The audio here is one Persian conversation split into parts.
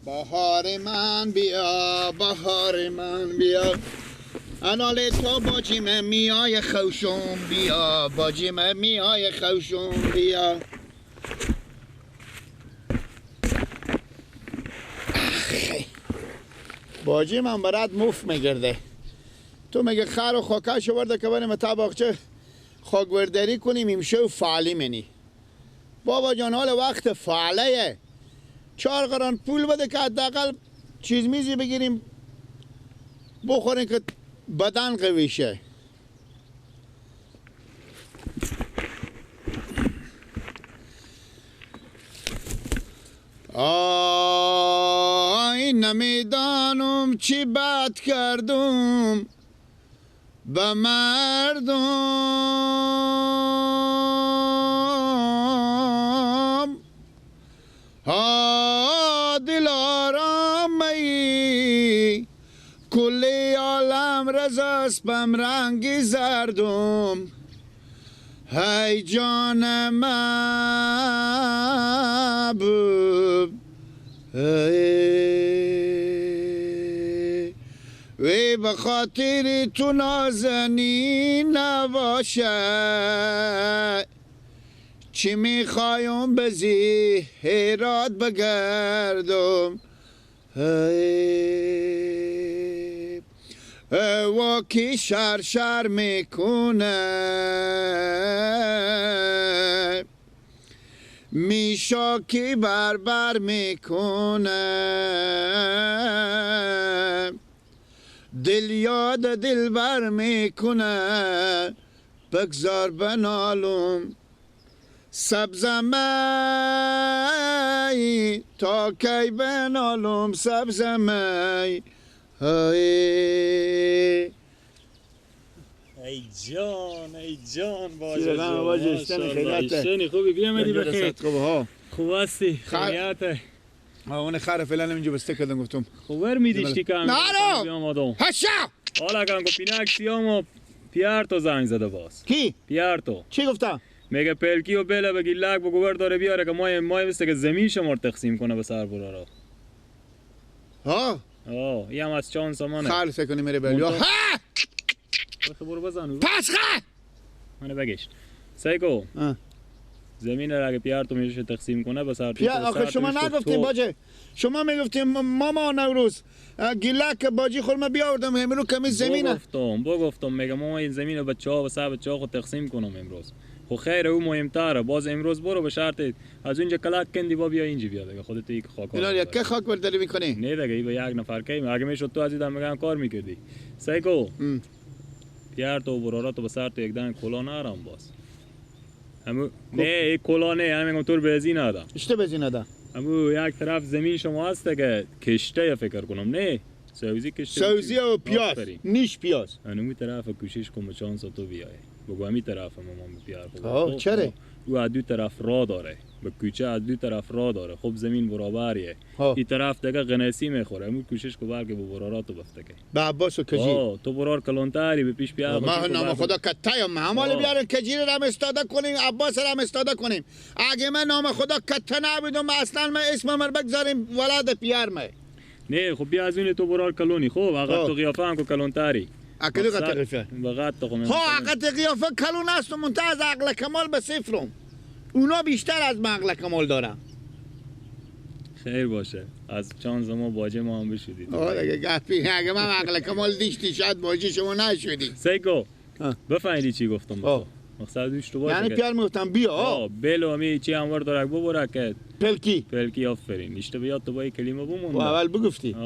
بهار من بیا بهار من بیا انال تو باجیم میای خوشم بیا باجیم میای خوشم بیا باجی من برات مفت میگرده تو میگه خر و خاکش ورده که بریم تا باغچه خاکوردری کنیم امشه و فعالی منی بابا جان حال وقت فعالیه 4 قران پول بده که حداقل چیز میزی بگیریم بخوریم که بدن قوی شه آی نمیدانم چی بد کردم به مردم ها دلارام ای کلی عالم رزاست بم رنگی زردم های جان محبوب وی به خاطر تو نازنین نباشه چی میخوایم به زهرات بگردم واکی شر میکنه میشاکی بر میکنه دل یاد دل بر میکنه بگذار بنالم سبزمی تا کی بنالم سبزمی ای جان باشه اشتنی خوبی بیامدی بخیر خوب هستی خیریته اون خر فعلا اینجا بسته کردم گفتم خوبر میدیشتی که نارو هشا حالا کنگو پینک سیامو پیارتو زنگ زده باز کی؟ پیارتو چی گفتم؟ میگه پلکی و بله بگی لک بگو بر داره بیاره که مای بسته که زمین شما تقسیم کنه به سربرا را ها این هم از چان سامانه خالص کنی میره بلیا ها برو بزن پس خه منو بگشت سایکو زمین را اگه پیارتو میشه تقسیم کنه به سربرا آخه شما نگفتیم باجه شما میگفتیم ماما نوروز گیلک باجی خورما بیاوردم امروز کمی زمینه بگفتم میگم ما این زمین رو بچه‌ها و سه بچه‌ها خود تقسیم کنم امروز خو خیر او مهمتره باز امروز برو به شرط از اونجا کلاک کندی با بیا اینجا بیا دیگه خودت یک خاک اینا یک خاک برداری میکنی نه دیگه ای به یک نفر کی اگه میشد تو از این میگم کار میکردی سایکو پیار تو برارا تو به سر تو یک دان کلا نارم باز همو نه یک کلا نه همین تو بنزین ندا اشته بنزین ندا همو یک طرف زمین شما هست که کشته فکر کنم نه سوزی کشته سوزی و پیاز نیش پیاز اونمی طرف کوشش کن چانس تو بیای بگو همی طرف ما پیار خب چرا او از دو طرف راه داره به کوچه از دو طرف راه داره خب زمین برابریه این طرف دیگه غنیسی میخوره همون کوشش کو بلکه به براراتو بفته کی به عباس و کجی تو برار کلانتاری به پیش بیار ما نام خدا کتای معامله بیارن کجی رو هم استاده کنیم عباس رو هم استاده کنیم اگه من نام خدا کته نبودم اصلا من اسم من بگذاریم ولد پیار ما نه خب بیا از این تو برار کلونی خب اگر تو قیافه هم کو کلانتاری اكيد قيافه بغات تقوم ها عقد قیافه کلون است و منتهز عقل کمال به صفرم اونا بیشتر از عقل کمال دارن خیر باشه از چانس ما باجه ما هم بشودید دیگه گپی اگه من عقل کمال دیشتی شاید باجه شما نشودی سیکو بفهمیدی چی گفتم مقصد تو باشه یعنی پیار میگفتم بیا بلو می چی هم ورد دارک ببره که پلکی آفرین اشته بیاد تو با این کلمه بمون اول بگفتی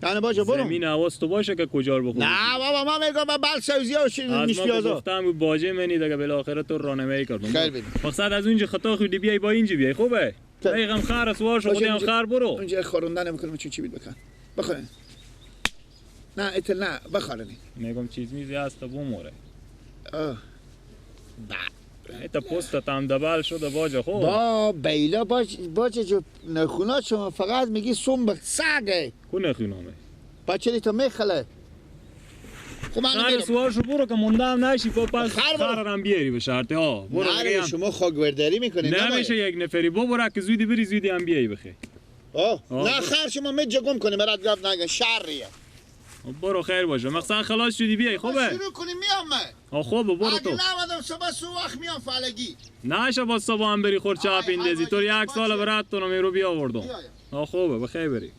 یعنی باشه برو زمین حواس تو باشه که کجا رو بخوری نه بابا ما میگم بل سوزی و نیش پیازا گفتم باجه منی دیگه بالاخره تو راهنمایی کردم خیر بدید مقصد از اونجا خطا خودی بیای با اینجا بیای خوبه دقیقاً خر سوار شو خودم خر برو اونجا خوروندن نمیکنم چی بید بکن بخورن نه اتل نه بخورنی میگم چیز میزی هست بموره ایتا پوستت هم دبل شده باجه خوب با بیلا باجه جو نخونات شما فقط میگی سنبه سگه کو نخونامه بچه تو میخله خب من سوار شو برو که موندم نشی پس خرم بیاری به شرطه ها برو شما خاکوردری میکنید نمیشه یک نفری برو که زودی بری زودی هم بیایی بخی نه خیر شما مجا گم کنی برات گفت نگه شریه. برو خیر باشه مقصد خلاص شدی بیای خوبه شروع کنیم میام من. خوبه برو تو اگه نمادم صبح سو وقت میام فالگی. نشه با صبح هم بری خور چاپ اندازی تو یک سال برات تو رو بیا آوردم خوبه بخیر بری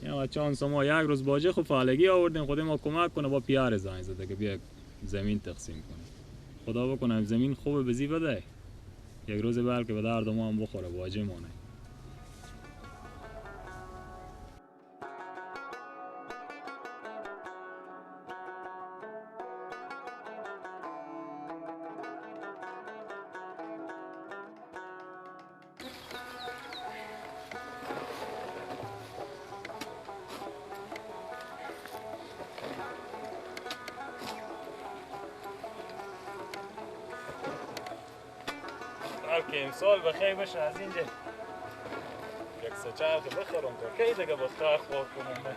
یا بچه هان ما یک روز باجه خب فالگی آوردیم خودم ما کمک کنه با پیار زنگ زده که بیا زمین تقسیم کنه خدا بکنه زمین خوبه بزی بده یک روز بلکه به درد ما هم بخوره واجه مانه که امسال بخیر بشه از اینجا یک سچرخ بخرم تا کی دیگه بخیر خواه کنم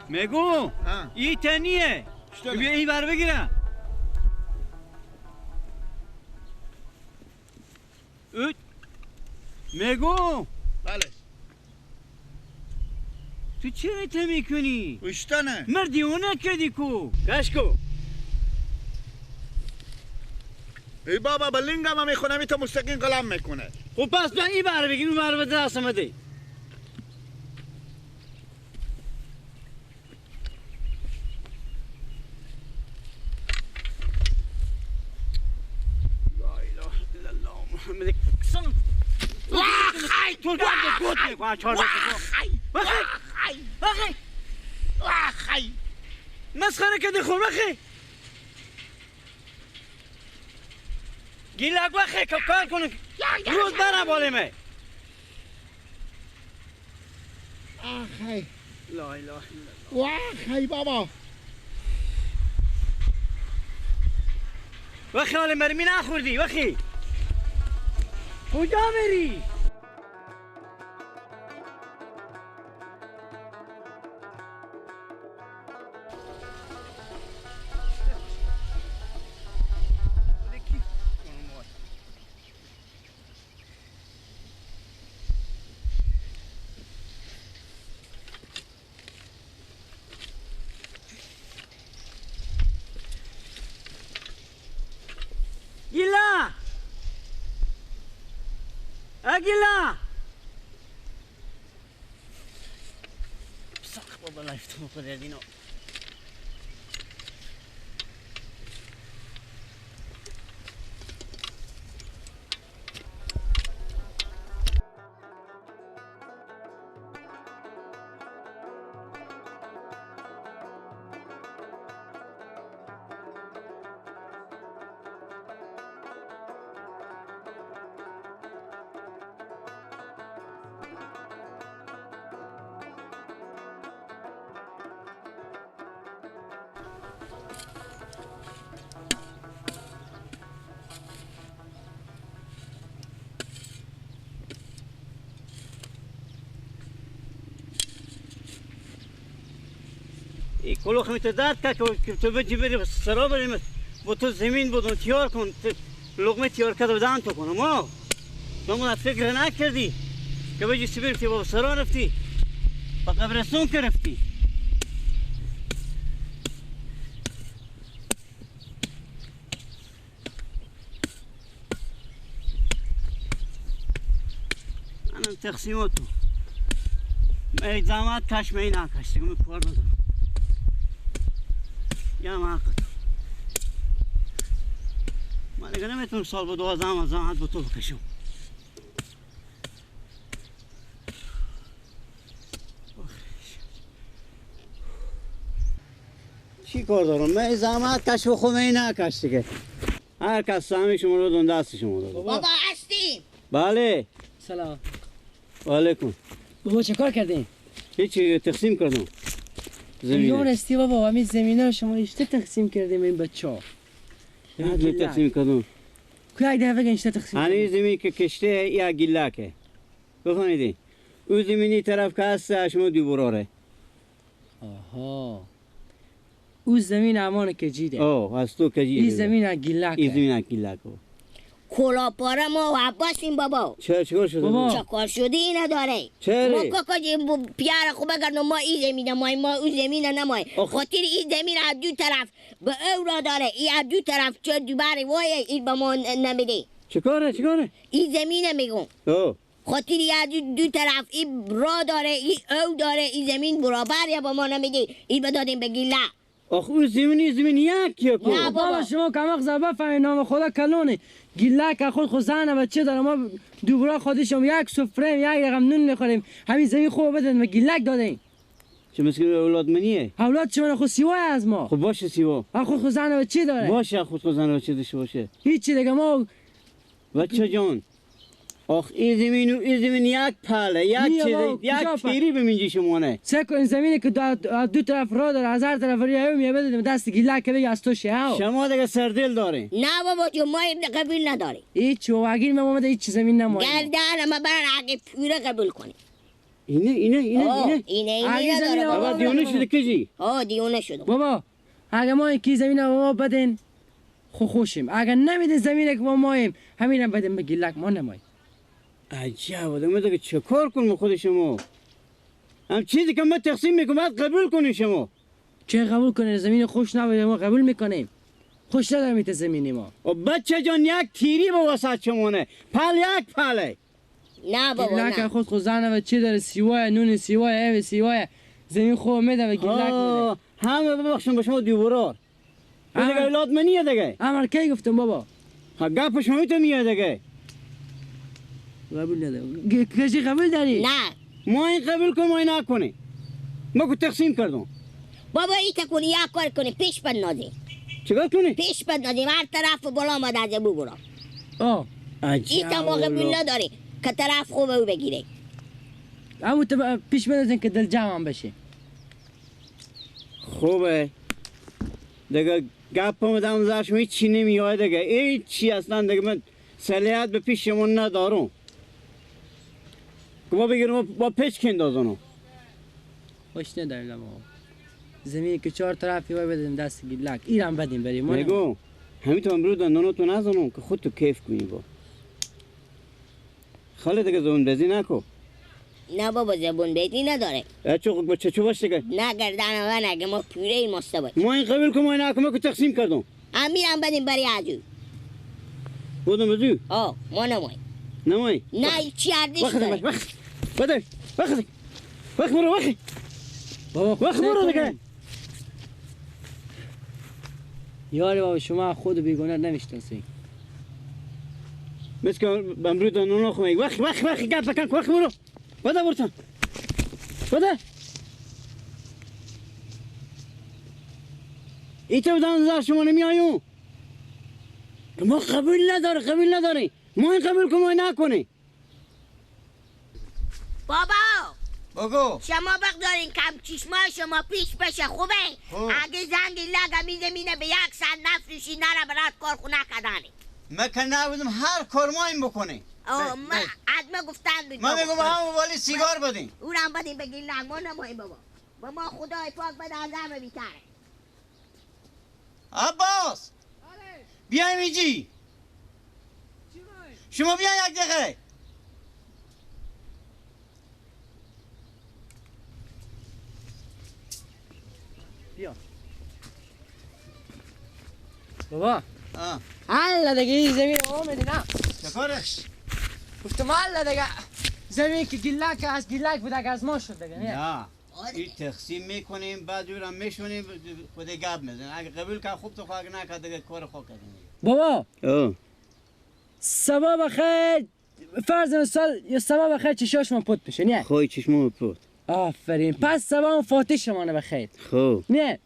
میگو این تنیه بیا این بر بگیرم میگو بله تو چرا تا میکنی؟ اشتنه مردی اونه کردی کو کشکو ای بابا بلنگم هم میخونم ای تا مستقیم قلم میکنه خب پس من این بر بگیر اون بر به دستم ده تو گوت میکنم چهار بخی مسخره کردی خور بخی گیلک بخی که کار کنه روز برم بالمه آخی لا اله الا الله آخی بابا بخی حال مرمی نخوردی بخی کجا بری؟ گیلا اگیلا سخ بابا لایفتم خود دینو کلوخ میتداد که تو بچی بری سرا بریم با تو زمین بودن تیار کن لقمه تیار کرده بدن تو کنم ما من فکر نکردی که بچی سبیر که با سرا رفتی با قبرستون که رفتی منم تقسیماتو من زحمت کش می نکشتی که من کار ندارم یا ما من دیگه نمیتونم سال با 12 زحمت با تو بکشم چی کار دارم من زحمت کش و خود می نکش دیگه هر کس سهمی شما رو دون دست شما دارم بابا هستیم بله سلام و علیکم بابا چه کار کردین؟ هیچی تقسیم کردم یون استی بابا همین زمینه رو شما اشته تقسیم کردیم این بچه ها هیچی تقسیم کردم که یک دفعه اشته تقسیم هنوی زمین که کشته یا گلاکه بفهمیدی او زمینی طرف که هست شما دو براره. آها او زمین امان کجیده. از تو کجیده. این زمین گیلاکه. این زمین گیلاکه. کلا پاره ما و عباسیم بابا. چرا شده؟ بابا. چه کار شده ای نداره. چرا؟ ما کاکا پیار خوب بگردم ما این زمین نمای ما او زمین نمای. خاطر این زمین از دو طرف به او را داره. این از دو طرف چه دوباره وای این به ما نمیده. چیکاره؟ این زمین میگم. خاطر از دو طرف این را داره این او داره این زمین برابر یا به ما نمیده. این بدادیم به گیلا. آخه او زمین یکیه کو. نه بابا شما کمک زبا فهمی نام خدا کلونه. گیلاک خود زن بچه داره ما دوباره خودشم یک سفره یک رقم نون میخوریم. همین زمین خوب بدن ما گیلاک دادیم. چه مسکین اولاد منیه؟ اولاد شما خود سیوای از ما. خب باشه سیوا. خود زن بچه داره. باشه خود زن بچه داشته باشه. هیچی دیگه ما بچه جان. آخ این زمین یک پله یک تیری بمینجی شما نه. سکو این زمینی که دو طرف را داره از هر طرف ریا می بدیم دست گیلاک بگی از تو شه. شما دیگه سردل داره. نه بابا جو ما قبول نداری. هیچ واگیر ما اومده هیچ زمین نمایی. گردن ما برن اگه پوره قبول کنی. اینه نداره بابا دیونه شده کجی؟ دیونه شده. بابا اگه ما کی زمین ما بدین خوشیم. اگه نمیده زمین که ما مایم همین هم بدیم به گیلاک ما نماییم. عجب آدم دیگه چه کار کنم خود شما؟ هم چیزی که ما تقسیم میکنم باید قبول کنین شما. چه قبول کنین؟ زمین خوش نبوده ما قبول میکنیم. خوش ندارم ایت زمینی ما. بچه جان یک تیری با وسط شما نه. یک پله. نه بابا نه. گیلاک خود زنه و چی داره سیوای نون سیوای او سیوای زمین خوب میده و گیلاک میده. همه ببخشم به شما دیوارار. دیگه اولاد منیه دیگه. امر کی گفتم بابا؟ گپ شما میاد دیگه. قبول ندارم. کسی قبول داری؟ نه. ما این قبول کنیم ما این نکنیم. ما کو تقسیم کردم. بابا این تکونی یک کار کنی پیش بد نازی. چیکار کنی؟ پیش بد نازی هر طرف بالا آمد از ابو برا. عجب. این تا ما قبول نداری که طرف خوبه او بگیره. اما تو پیش بندازین که دل جمع بشه. خوبه. دیگه گپ آمدم زر شما هیچ چی نمیاد دیگه. هیچ چی اصلا دیگه من صلاحیت به پیش شما ندارم. که ما بگیرم با پیچ کندازونم. خوش ندارم ما. زمینی که چهار طرفی وای بدیم دست گیلاک ایران بدیم بریم. میگو همین تو امروز دنداناتو نزنم که خودتو کیف کنی با. خاله دیگه زبون بزی نکو. نه بابا زبون بیتی نداره. چه باشه دیگه؟ نه گردن من اگه ما پوره این مسته باید. ما این قبول کنم ما این نکنم که تقسیم کردم. امیرم بدیم برای عجو. بودم ازو؟ ما نمایی. نمایی؟ نه چی اردیش داره؟ وقت برو وقت برو دیگه. یاری بابا شما خود بیگانه نمیشناسی. مثل که امروز دندان خو میگی وقت گپ بکن وقت برو. بده برتن. بده. ایتو دندان شما نمیایو. ما قبول نداری. ما این قبول کنم ما نکنی. بابا بگو. شما بقدارین کم چشمای شما پیش بشه خوبه. اگه زنگ لگمی زمینه به یک سن نفروشی نره برات کارخونه کدانی. من که نبودم هر کار ما این بکنی. از ما گفتن بگو. من میگم همون والی سیگار بدین. او رو هم بدین بگین لگ ما نماییم بابا. با ما خدای پاک بده از همه بیتره. عباس بیایم اینجی. شما بیا یک دقیقه. بیا بابا. حالا دیگه این زمین آمدی نه. چه کارش؟ گفتم حالا دیگه زمین که گیلاک از گیلاک بود از ما شد دیگه نه. این تقسیم میکنیم بعد اون میشونیم خود گپ میزنیم. اگه قبول کنه خوب تو خواهد نکرد دیگه کار خوب کردیم. بابا سبا بخیر فرض مثال یا سبا بخیر چشاش من پود بشه نه؟ خوی چشمو پود. آفرین پس سبا فاتح شمانه بخیر. خوب نه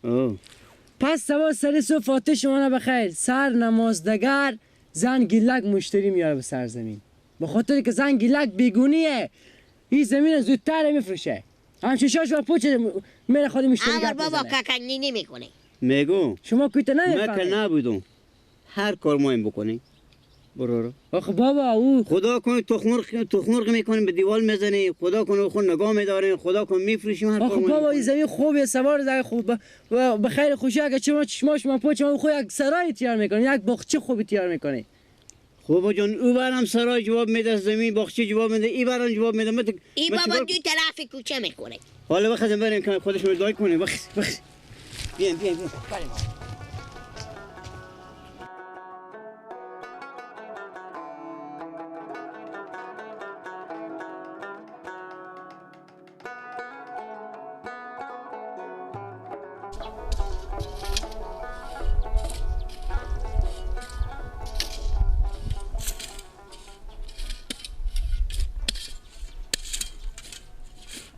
پس سبا سرسو فاتح شمانه بخیر. سر نمازدگر زن گیلک مشتری میاره به سرزمین به خاطر که زن گیلک بیگونیه. این زمین زودتر میفروشه. هم چشاش من پود میره خودی مشتری گرد بزنه. بابا ککنی نمیکنه. میگو شما کویت نمیفهمی. من که نبودم هر کار ما این بکنیم. برو. آخه بابا او خدا کنه تخمرغ میکنیم به دیوال میزنی، خدا کنه خود نگاه میداریم، خدا کنه میفروشیم هر آخه کار بابا این میکنیم. زمین خوبه سوار در خوب به خیر خوشی اگه چشماش من پوچ خود یک سرای تیار میکنه، یک باغچه خوب تیار میکنه. خوبا جان او برم سرای جواب میده، زمین باغچه جواب میده، ای برم جواب میده. این بابا دو طرف کوچه میکنه. حالا بخوام بریم که خودش رو دای کنه. بخ بیاین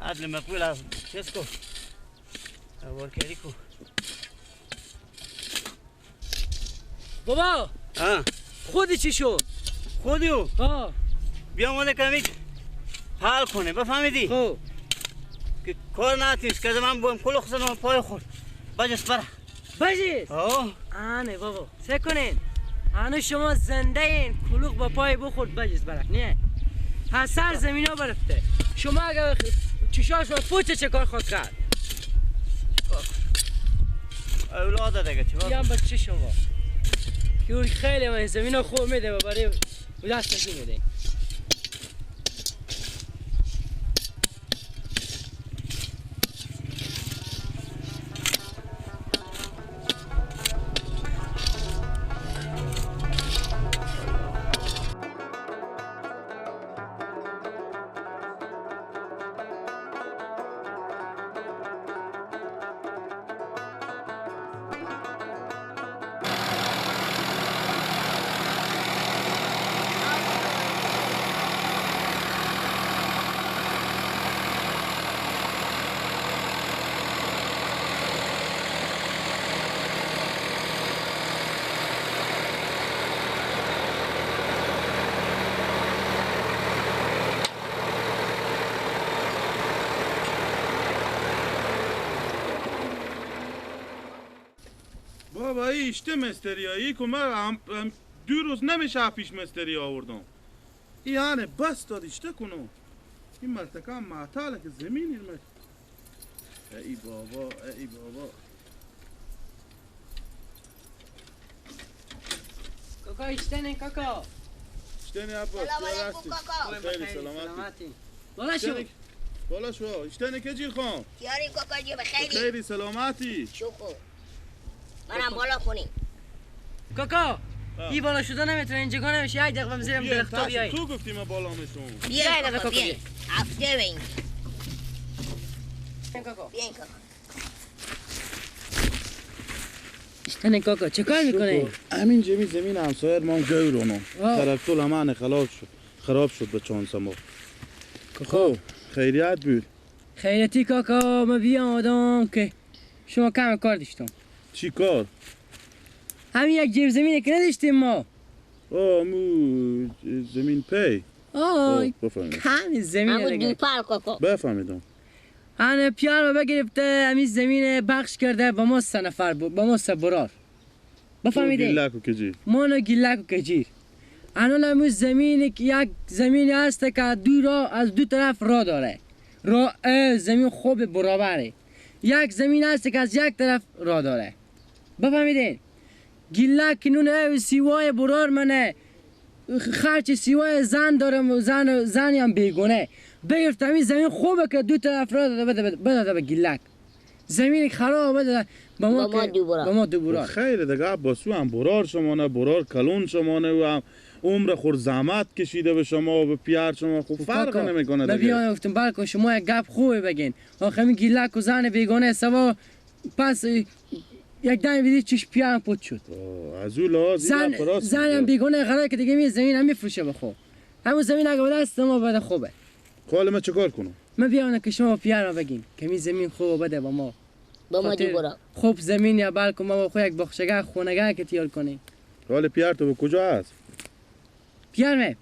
عدل مقبول از چیز کو ورکری کو. بابا خودی چی شد؟ خودیو ها بیا ماده کمی حال کنه بفهمیدی؟ خب که کار نتیست که من بوم کلو خزنم پای خورد بجس برا بجیز آنه بابا سه کنین هنو شما زنده این کلوخ با پای بخورد بجیز برک نه ها سر زمین ها برفته شما اگر چشاش ما پوچه چه کار خود کرد اولاده دیگه چه بیام بچه شما یوری خیلی من زمین ها خوب میده و برای دست نشون میده. بابا اشته مستریایی که من دو روز نمیشه پیش مستری آوردم. یعنی بس داد اشته کنم. این مرتکه هم معطاله که زمین ایرمه. ای بابا ای بابا. کاکا اشتنه کاکا اشته نه عباس سلام علیکم کاکا. خیلی سلامتی. بالا شو بالا شو اشته که جیر خان یاری کاکا جی بخیری. خیلی سلامتی. شکر. منم بالا کنیم. کاکا این بالا شده نمیتونه اینجا نمیشه یک دقیقه بزیرم درختا بیایی تو گفتی من بالا میشم. بیاین کاکا بیاین. هفته بین. کاکا بیاین کاکا. اشتنه کاکا چه کار میکنه؟ همین جمی زمین همسایر ما گورونم. ترکتول همه خراب شد به چانس ما. خب خیریت بود. خیرتی کاکا ما بیام آدم که شما کم کار داشتم. چی کار؟ همین یک جیب زمینه که نداشتیم ما. مو زمین پی. بفهمید. همین زمینه همون دیگه. دوپر کاکا. بفهمیدم. هنه پیار رو بگرفته همین زمین بخش کرده با ما 3 نفر با ما 3 برار. بفهمیده؟ گیلک و کجی. مانو گیلک و کجیر. الان همون زمین که یک زمینی هست که از دو طرف راه داره. زمین خوب برابره. یک زمین هست که از یک طرف راه داره. بفهمیدین؟ گیلک نونه سیوای برار منه خرچ سیوای زن دارم زنی هم بیگونه بگرفتم این زمین خوبه که دو طرف راه داده بده به گیلک زمین خراب بده با ما دو برار خیلی دیگه باسو هم برار شمانه برار کلون شمانه و هم عمر خور زحمت کشیده به شما و به پیار شما خوب فرق نمیکنه دیگه. بیان گفتم بلکه شما یک گپ خوبه بگین آخه این گیلک و زن بیگانه سوا پس یک دم ویدی چش پیام پوت شد. از اون لحاظ زنم بیگانه قراره که دیگه می زمین هم میفروشه بخو. همون زمین اگه بده است ما بده خوبه. حالا من چیکار کنم؟ من بیام که شما پیار بگین که می زمین خوبه بده با ما. با ما دو برا. خوب زمین یا بلکه ما خو یک باغچه خونگاه که تیار کنیم. حالا پیار تو به کجا هست؟ پیار می؟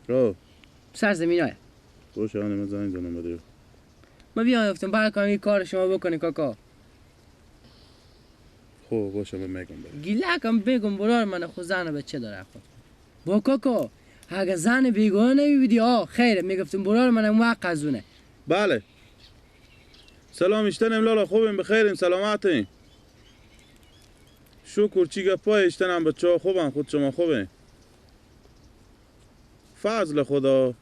سر زمین های. باشه من زنگ زنم بده. من بیام گفتم بلکه این کار شما بکنی کاکا. خب باشه من میگم برای گیلک هم بگم برار من خود زن و بچه داره خود با کاکا اگه زن بیگانه نمیبودی خیره میگفتم برار من اون وقت قزونه. بله. سلام اشتنم لالا خوبیم بخیریم سلامتیم. شکر چی گپای اشتنم بچه ها خوبن خود شما خوبه. فضل خدا.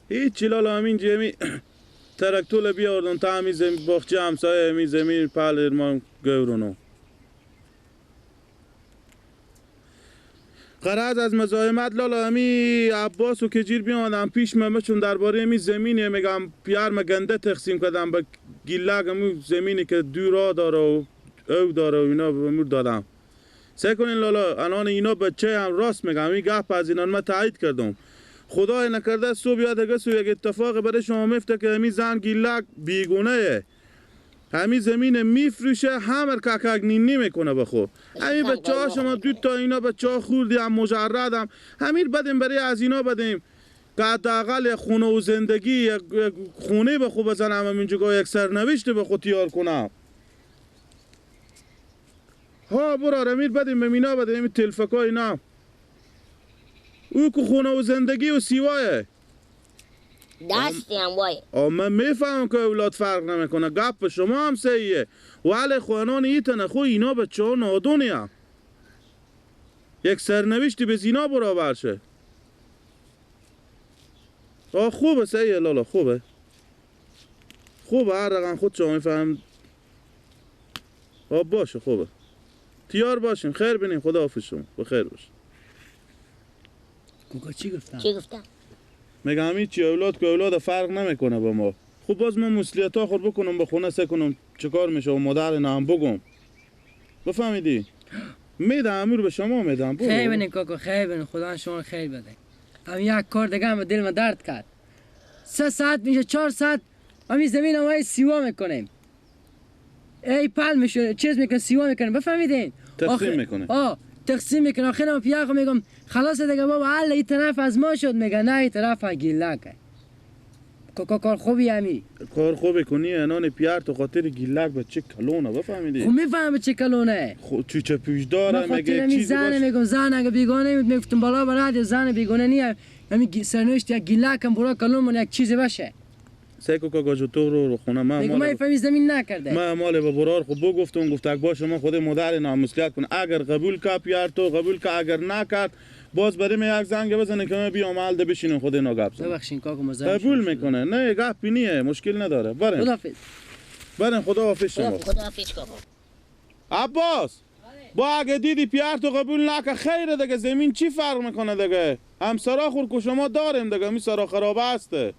هیچی لالا همین جمی ترکتول بیاردن تا همی باخچه همسایه همی زمین پل ارمان گورونو. قرض از مزاحمت لالا همی عباس و کجیر بیاندم پیش چون درباره همی زمینه میگم پیار مگنده تقسیم کردم به گیلک همون زمینی که دورا داره و او داره و اینا بمور دادم. سعی کنین لالا الان اینا بچه هم راست میگم این گپ از اینا من تایید کردم. خدای نکرده صبح یا دیگه یک اتفاق برای شما میفته که همین زن گیلک بیگونه همین زمین میفروشه همه ککک نینی میکنه بخو همین بچه ها شما دو تا اینا بچه ها خوردی هم مجرد هم همین بدیم برای از اینا بدیم که حداقل خونه و زندگی یک خونه بخو بزنم همین جگاه یک سرنوشت بخو تیار کنم. ها برار امیر بدیم به مینا بدیم همین تلفکا اینا او که خونه و زندگی و سیوایه دستی هم وای. من میفهمم که اولاد فرق نمیکنه گپ شما هم صحیحه ولی خوانان ایتنه خو اینا بچه ها نادونی هم یک سرنوشتی به زینا برابر شه. خوبه صحیحه لالا خوبه هر رقم خود شما میفهم. باشه خوبه تیار باشیم خیر بینیم خدا حافظ شما بخیر باش. کوکا چی گفتم؟ چی گفتم؟ میگم همین چی اولاد که اولاد فرق نمیکنه با ما. خب باز من مسئولیت ها خود بکنم به خونه سکنم چه کار میشه و مادر هم بگم بفهمیدی؟ میدم امور به شما میدم. خیلی بینیم کوکا خیلی بینیم خدا شما خیلی بده. هم یک کار دیگه هم دل من درد کرد. 3 ساعت میشه 4 ساعت همین زمین هم سیوا میکنیم. ای پل میشه چیز میکنه سیوا میکنه بفهمیدین؟ تقسیم میکنه. تقسیم میکنه آخر من پیاخو میگم خلاص دیگه بابا حل این طرف از ما شد میگه نه این طرف گیلکه. کوکا کار خوبی همی کار خوبی کنی انان پیار تو خاطر گیلک به چه کلونه بفهمیدی؟ خب میفهمم چه کلونه تو چه پیش داره میگه یک چیزی باشه میگم زن اگه بیگانه میگفتم بالا برات زن بیگانه نیه همین سرنوشت یک گیلک هم برا کلومون یک چیزی باشه. سیکو که گاجو تو رو خونه میگم من فهمی زمین نکرده. من مال به برار خب گفتم گفت اگه باشه من خود مادر نامسلیت کنه اگر قبول که پیار تو قبول که اگر نکرد باز برای من یک زنگ بزنه که من بیام حل ده بشینم خود اینا گپ زنم. ببخشید کاکو مزاحم قبول میکنه نه گپی نیه مشکل نداره. بریم خداحافظ. بریم خداحافظ شما. خداحافظ کاکو. عباس با اگه دیدی پیار تو قبول نکه خیره دیگه زمین چی فرق میکنه دیگه همسرا خور که شما داریم دیگه می سرا خرابه هسته